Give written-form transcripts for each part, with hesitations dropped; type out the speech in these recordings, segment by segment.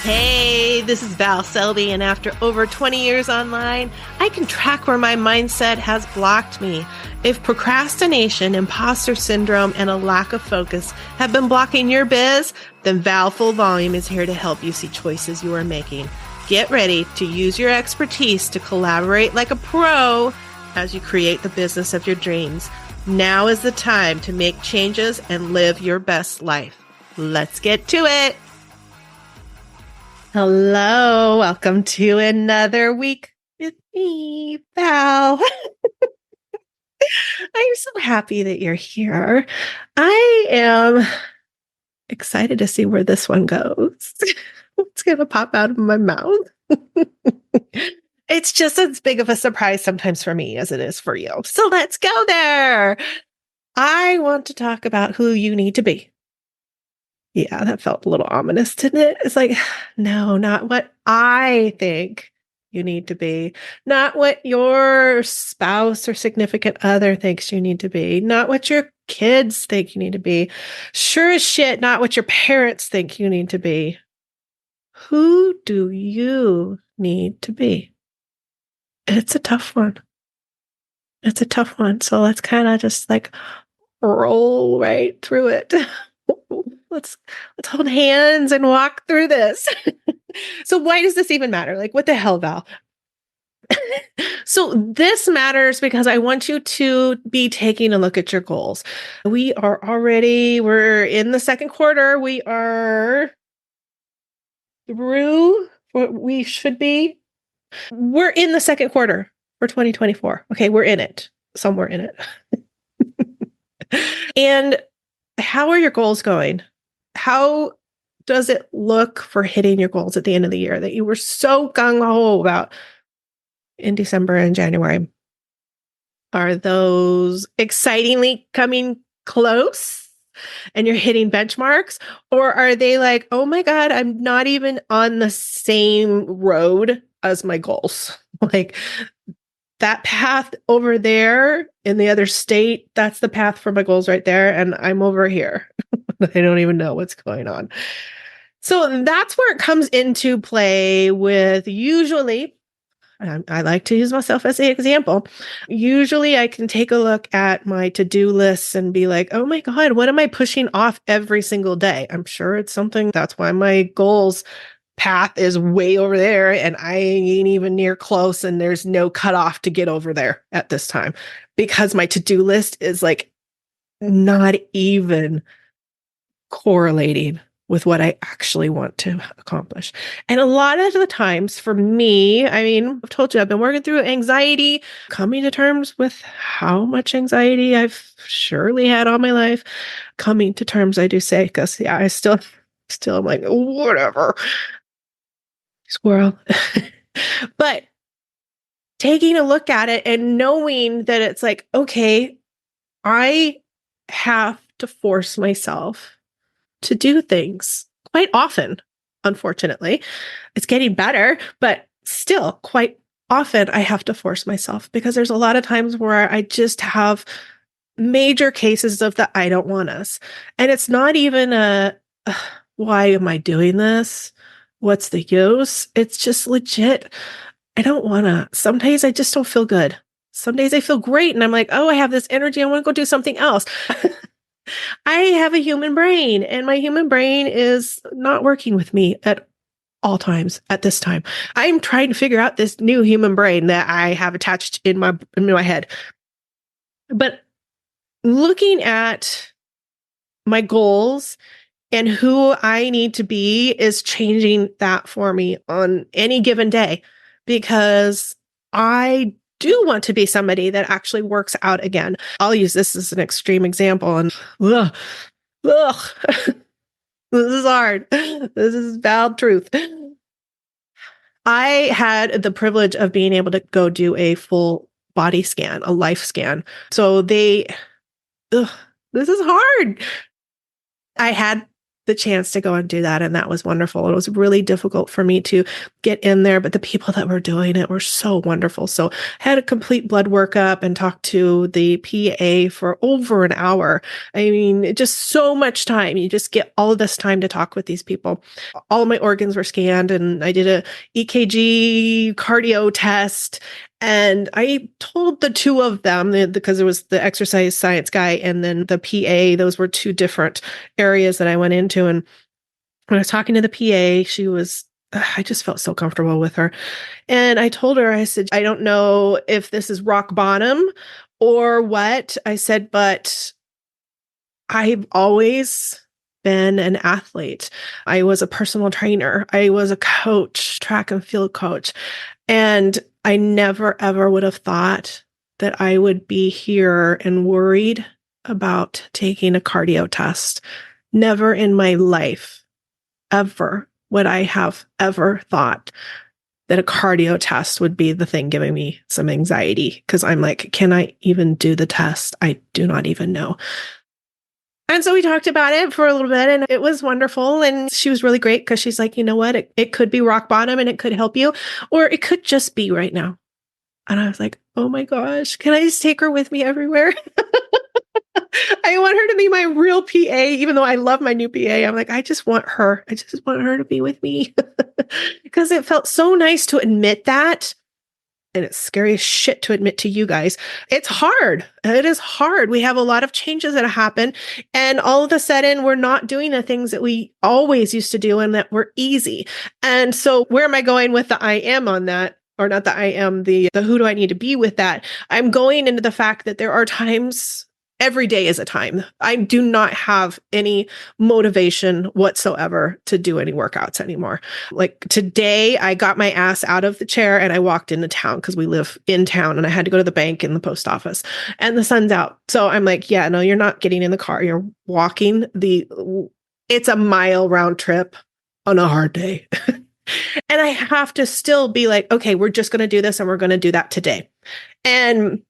Hey, this is Val Selby, and after over 20 years online, I can track where my mindset has blocked me. If procrastination, imposter syndrome, and a lack of focus have been blocking your biz, then Val Full Volume is here to help you see choices you are making. Get ready to use your expertise to collaborate like a pro as you create the business of your dreams. Now is the time to make changes and live your best life. Let's get to it. Hello, welcome to another week with me, Val. I'm so happy that you're here. I am excited to see where this one goes. What's going to pop out of my mouth? It's just as big of a surprise sometimes for me as it is for you. So let's go there. I want to talk about who you need to be. Yeah, that felt a little ominous, didn't it? It's like, no, not what I think you need to be, not what your spouse or significant other thinks you need to be, not what your kids think you need to be. Sure as shit, not what your parents think you need to be. Who do you need to be? It's a tough one. It's a tough one. So let's kind of just like roll right through it. Let's hold hands and walk through this. So why does this even matter? Like, what the hell, Val? So this matters because I want you to be taking a look at your goals. We're in the second quarter. We are through what we should be. We're in the second quarter for 2024. Okay, we're in it. Somewhere in it. And how are your goals going? How does it look for hitting your goals at the end of the year that you were so gung-ho about in December and January? Are those excitingly coming close and you're hitting benchmarks? Or are they like, oh my God, I'm not even on the same road as my goals? Like that path over there in the other state, that's the path for my goals right there. And I'm over here. I don't even know what's going on. So that's where it comes into play with usually, I like to use myself as the example. Usually I can take a look at my to-do lists and be like, oh my God, what am I pushing off every single day? I'm sure it's something. That's why my goals path is way over there and I ain't even near close and there's no cutoff to get over there at this time because my to-do list is like not even correlating with what I actually want to accomplish. And a lot of the times for me, I mean, I've told you, I've been working through anxiety, coming to terms with how much anxiety I've surely had all my life. Coming to terms, I do say, because yeah, I still am like, whatever. Squirrel. But taking a look at it and knowing that it's like, okay, I have to force myself to do things quite often. Unfortunately, it's getting better, but still quite often I have to force myself because there's a lot of times where I just have major cases of the I don't want us. And it's not even why am I doing this? What's the use? It's just legit. I don't want to. Some days I just don't feel good. Some days I feel great and I'm like, oh, I have this energy. I want to go do something else. I have a human brain and my human brain is not working with me at all times at this time. I'm trying to figure out this new human brain that I have attached in my head. But looking at my goals and who I need to be is changing that for me on any given day because I do want to be somebody that actually works out again. I'll use this as an extreme example and ugh, this is hard. This is bad truth. I had the privilege of being able to go do a full body scan, a life scan. So this is hard. I had the chance to go and do that. And that was wonderful. It was really difficult for me to get in there, but the people that were doing it were so wonderful. So I had a complete blood workup and talked to the PA for over an hour. I mean, just so much time. You just get all of this time to talk with these people. All of my organs were scanned and I did a EKG cardio test. And I told the two of them, because it was the exercise science guy and then the PA, those were two different areas that I went into. And when I was talking to the PA, I just felt so comfortable with her. And I told her, I said, I don't know if this is rock bottom or what. I said, but I've always been an athlete. I was a personal trainer. I was a coach, track and field coach. And I never, ever would have thought that I would be here and worried about taking a cardio test. Never in my life, ever would I have ever thought that a cardio test would be the thing giving me some anxiety. Because I'm like, can I even do the test? I do not even know. And so we talked about it for a little bit and it was wonderful. And she was really great because she's like, you know what? It could be rock bottom and it could help you, or it could just be right now. And I was like, oh my gosh, can I just take her with me everywhere? I want her to be my real PA, even though I love my new PA. I'm like, I just want her. I just want her to be with me because it felt so nice to admit that. And it's scary as shit to admit to you guys. It's hard. It is hard. We have a lot of changes that happen. And all of a sudden, we're not doing the things that we always used to do and that were easy. And so where am I going with the I am on that? Or not the I am, the who do I need to be with that? I'm going into the fact that there are times, every day is a time. I do not have any motivation whatsoever to do any workouts anymore. Like today, I got my ass out of the chair and I walked into town because we live in town and I had to go to the bank and the post office and the sun's out. So I'm like, yeah, no, you're not getting in the car. You're walking it's a mile round trip on a hard day. And I have to still be like, okay, we're just going to do this and we're going to do that today. And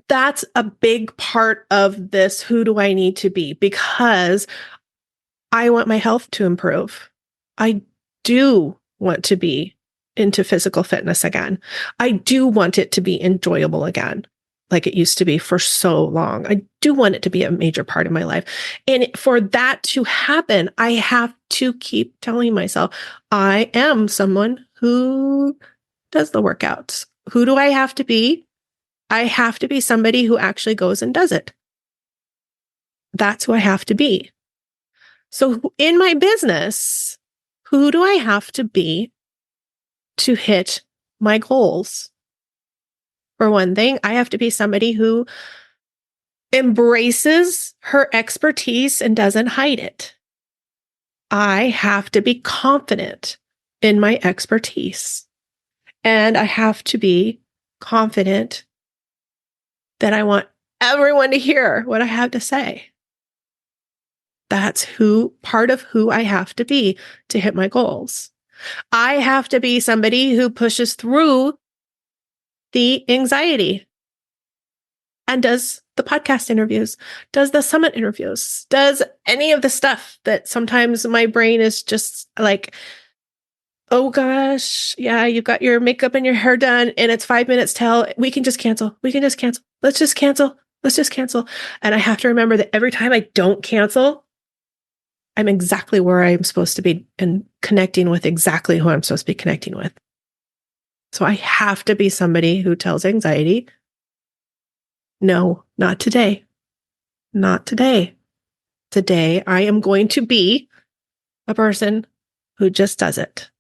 that's a big part of this. Who do I need to be? Because I want my health to improve. I do want to be into physical fitness again. I do want it to be enjoyable again, like it used to be for so long. I do want it to be a major part of my life. And for that to happen, I have to keep telling myself, I am someone who does the workouts. Who do I have to be? I have to be somebody who actually goes and does it. That's who I have to be. So in my business, who do I have to be to hit my goals? For one thing, I have to be somebody who embraces her expertise and doesn't hide it. I have to be confident in my expertise. And I have to be confident that I want everyone to hear what I have to say. That's part of who I have to be to hit my goals. I have to be somebody who pushes through the anxiety and does the podcast interviews, does the summit interviews, does any of the stuff that sometimes my brain is just like, oh gosh, yeah, you got your makeup and your hair done and it's 5 minutes till. We can just cancel. We can just cancel. Let's just cancel. Let's just cancel. And I have to remember that every time I don't cancel, I'm exactly where I'm supposed to be and connecting with exactly who I'm supposed to be connecting with. So I have to be somebody who tells anxiety, no, not today. Not today. Today, I am going to be a person who just does it.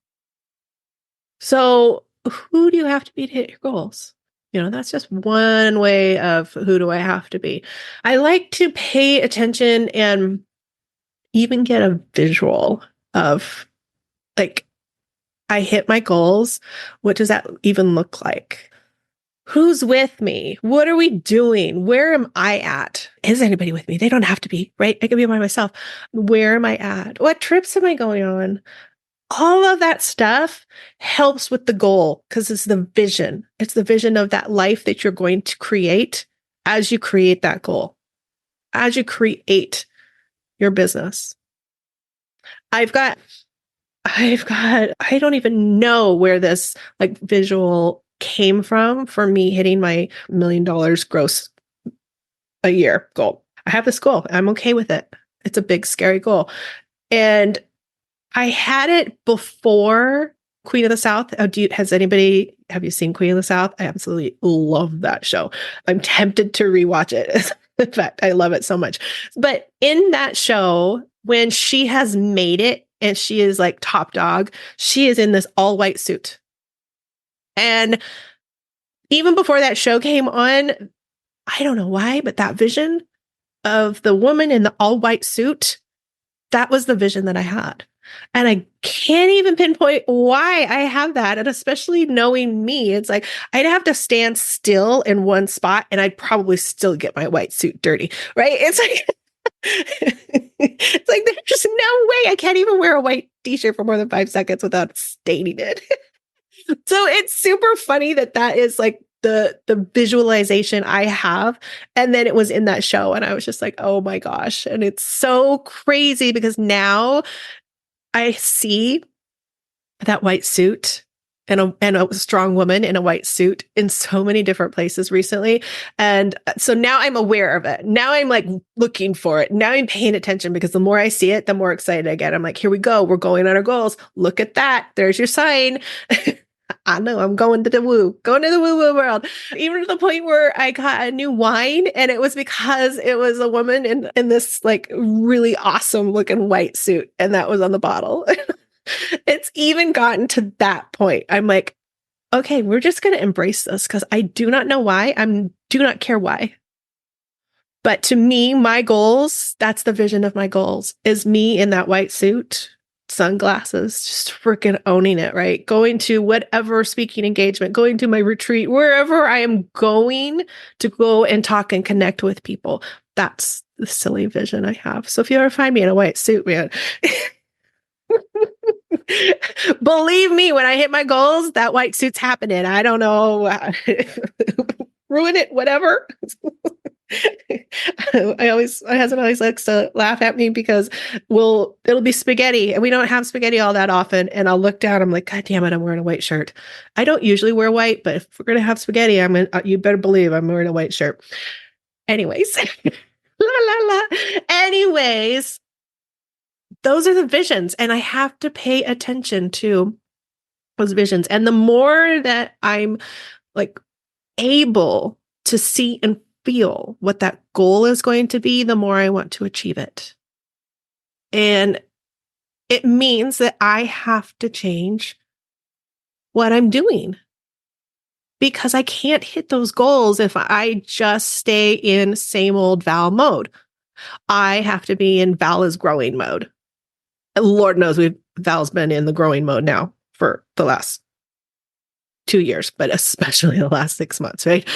So who do you have to be to hit your goals? That's just one way of who do I have to be. I like to pay attention and even get a visual of, like, I hit my goals. What does that even look like? Who's with me? What are we doing? Where am I at? Is anybody with me? They don't have to be, right? I can be by myself. Where am I at? What trips am I going on? All of that stuff helps with the goal because it's the vision. It's the vision of that life that you're going to create as you create that goal, as you create your business. I've got, I don't even know where this like visual came from for me hitting my $1 million gross a year goal. I have this goal. I'm okay with it. It's a big, scary goal. And I had it before Queen of the South. Have you seen Queen of the South? I absolutely love that show. I'm tempted to rewatch it. In fact, I love it so much. But in that show, when she has made it and she is like top dog, she is in this all white suit. And even before that show came on, I don't know why, but that vision of the woman in the all white suit, that was the vision that I had. And I can't even pinpoint why I have that. And especially knowing me, it's like I'd have to stand still in one spot and I'd probably still get my white suit dirty, right? It's like, it's like there's just no way I can't even wear a white t-shirt for more than 5 seconds without staining it. So it's super funny that is like the visualization I have. And then it was in that show and I was just like, oh my gosh. And it's so crazy because now I see that white suit and a strong woman in a white suit in so many different places recently. And so now I'm aware of it. Now I'm like looking for it. Now I'm paying attention because the more I see it, the more excited I get. I'm like, here we go. We're going on our goals. Look at that. There's your sign. I know I'm going to the woo woo world. Even to the point where I got a new wine and it was because it was a woman in this like really awesome looking white suit. And that was on the bottle. It's even gotten to that point. I'm like, okay, we're just going to embrace this because I do not know why. Do not care why. But to me, my goals, that's the vision of my goals, is me in that white suit, sunglasses, just freaking owning it, right? Going to whatever speaking engagement, going to my retreat, wherever I am going to go and talk and connect with people. That's the silly vision I have. So if you ever find me in a white suit, man, believe me, when I hit my goals, that white suit's happening. I don't know. Ruin it, whatever. My husband always likes to laugh at me because it'll be spaghetti and we don't have spaghetti all that often. And I'll look down, I'm like, God damn it, I'm wearing a white shirt. I don't usually wear white, but if we're going to have spaghetti, you better believe I'm wearing a white shirt. Anyways, la, la, la. Anyways, those are the visions and I have to pay attention to those visions. And the more that I'm like able to see and feel what that goal is going to be, the more I want to achieve it. And it means that I have to change what I'm doing because I can't hit those goals if I just stay in same old Val mode. I have to be in Val is growing mode. And Lord knows Val's been in the growing mode now for the last 2 years, but especially the last 6 months, right?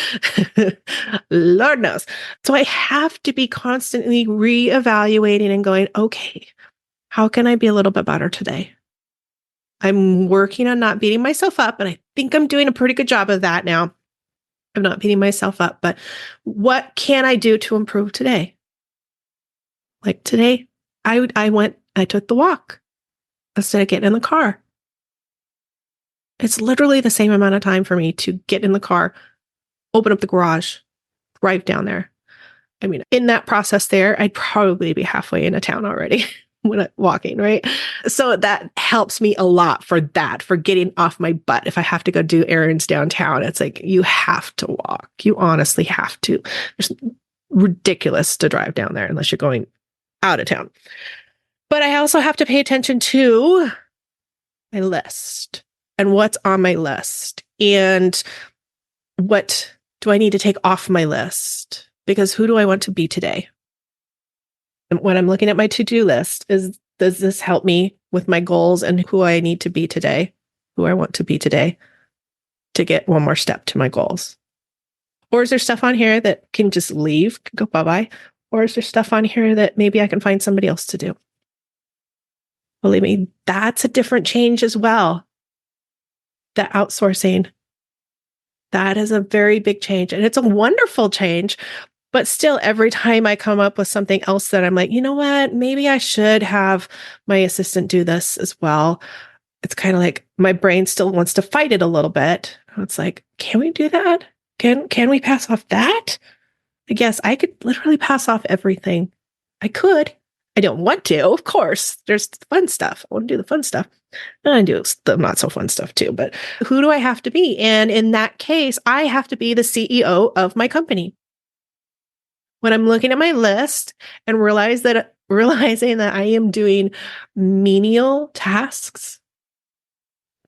Lord knows. So I have to be constantly reevaluating and going, okay, how can I be a little bit better today? I'm working on not beating myself up, and I think I'm doing a pretty good job of that now. I'm not beating myself up, but what can I do to improve today? Like today, I took the walk instead of getting in the car. It's literally the same amount of time for me to get in the car, open up the garage, drive down there. I mean, in that process there, I'd probably be halfway into town already when I'm walking, right? So that helps me a lot for getting off my butt. If I have to go do errands downtown, it's like, you have to walk. You honestly have to. It's ridiculous to drive down there unless you're going out of town. But I also have to pay attention to my list. And what's on my list? And what do I need to take off my list? Because who do I want to be today? And when I'm looking at my to-do list, does this help me with my goals and who I need to be today, who I want to be today to get one more step to my goals? Or is there stuff on here that can just leave, go bye-bye? Or is there stuff on here that maybe I can find somebody else to do? Believe me, that's a different change as well. The outsourcing, that is a very big change. And it's a wonderful change, But still, every time I come up with something else that I'm like, you know what, maybe I should have my assistant do this as well. It's kind of like my brain still wants to fight it a little bit. It's like, can we do that? Can we pass off that? I guess I could literally pass off everything. I could. I don't want to, of course. There's the fun stuff. I want to do the fun stuff. And I do the not so fun stuff too. But who do I have to be? And in that case, I have to be the CEO of my company. When I'm looking at my list and realizing that I am doing menial tasks,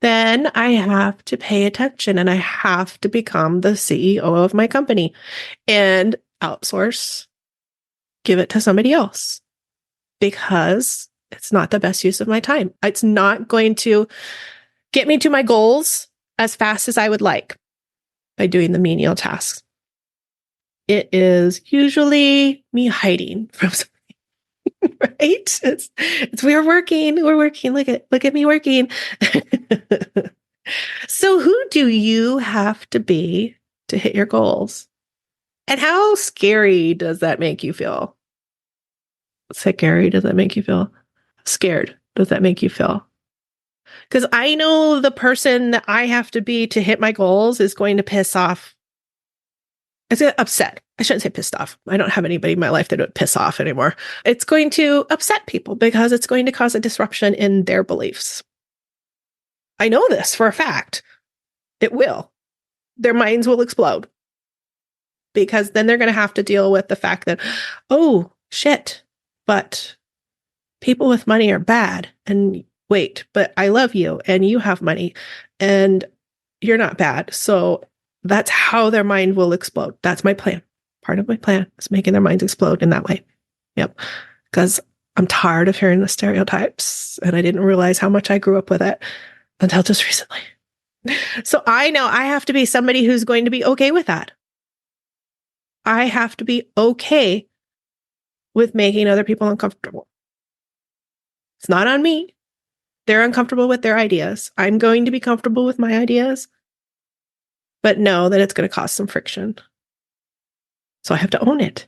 then I have to pay attention and I have to become the CEO of my company and outsource, give it to somebody else because it's not the best use of my time. It's not going to get me to my goals as fast as I would like by doing the menial tasks. It is usually me hiding from something, right? It's we're working. Look at me working. So who do you have to be to hit your goals? And how scary does that make you feel? Scary does that make you feel? Scared does that make you feel? Because I know the person that I have to be to hit my goals is going to piss off. It's going to upset. I shouldn't say pissed off. I don't have anybody in my life that would piss off anymore. It's going to upset people because it's going to cause a disruption in their beliefs. I know this for a fact. It will. Their minds will explode because then they're going to have to deal with the fact that, oh, shit, but people with money are bad. And wait, but I love you and you have money and you're not bad. So that's how their mind will explode. That's my plan. Part of my plan is making their minds explode in that way. Yep. Because I'm tired of hearing the stereotypes and I didn't realize how much I grew up with it until just recently. So I know I have to be somebody who's going to be okay with that. I have to be okay with making other people uncomfortable. It's not on me. They're uncomfortable with their ideas. I'm going to be comfortable with my ideas, but know that it's going to cause some friction. So I have to own it.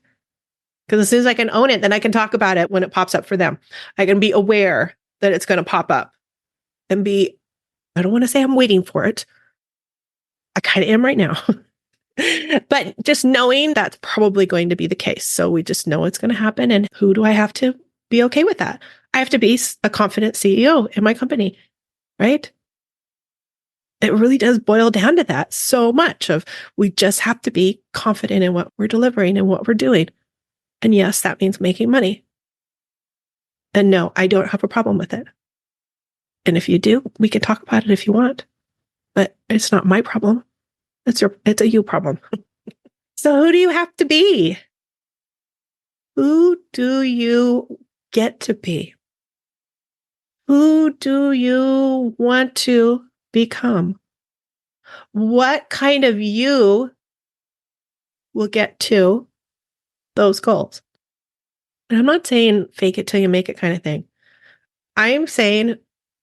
Because as soon as I can own it, then I can talk about it when it pops up for them. I can be aware that it's going to pop up and I don't want to say I'm waiting for it. I kind of am right now. But just knowing that's probably going to be the case. So we just know it's going to happen. And who do I have to be okay with that? I have to be a confident CEO in my company, right? It really does boil down to that so much of we just have to be confident in what we're delivering and what we're doing. And yes, that means making money. And no, I don't have a problem with it. And if you do, we can talk about it if you want, but it's not my problem. It's a you problem. So who do you have to be? Who do you get to be? Who do you want to become? What kind of you will get to those goals? And I'm not saying fake it till you make it kind of thing. I'm saying,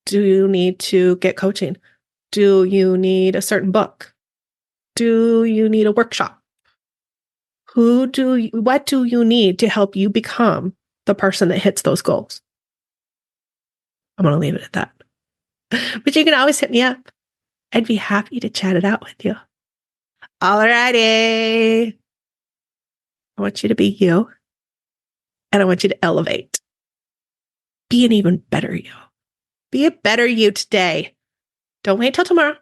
do you need to get coaching? Do you need a certain book? Do you need a workshop? What do you need to help you become the person that hits those goals? I'm going to leave it at that. But you can always hit me up. I'd be happy to chat it out with you. Alrighty. I want you to be you. And I want you to elevate. Be an even better you. Be a better you today. Don't wait till tomorrow.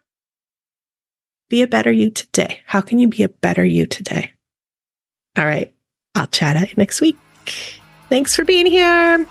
Be a better you today. How can you be a better you today? All right. I'll chat at you next week. Thanks for being here.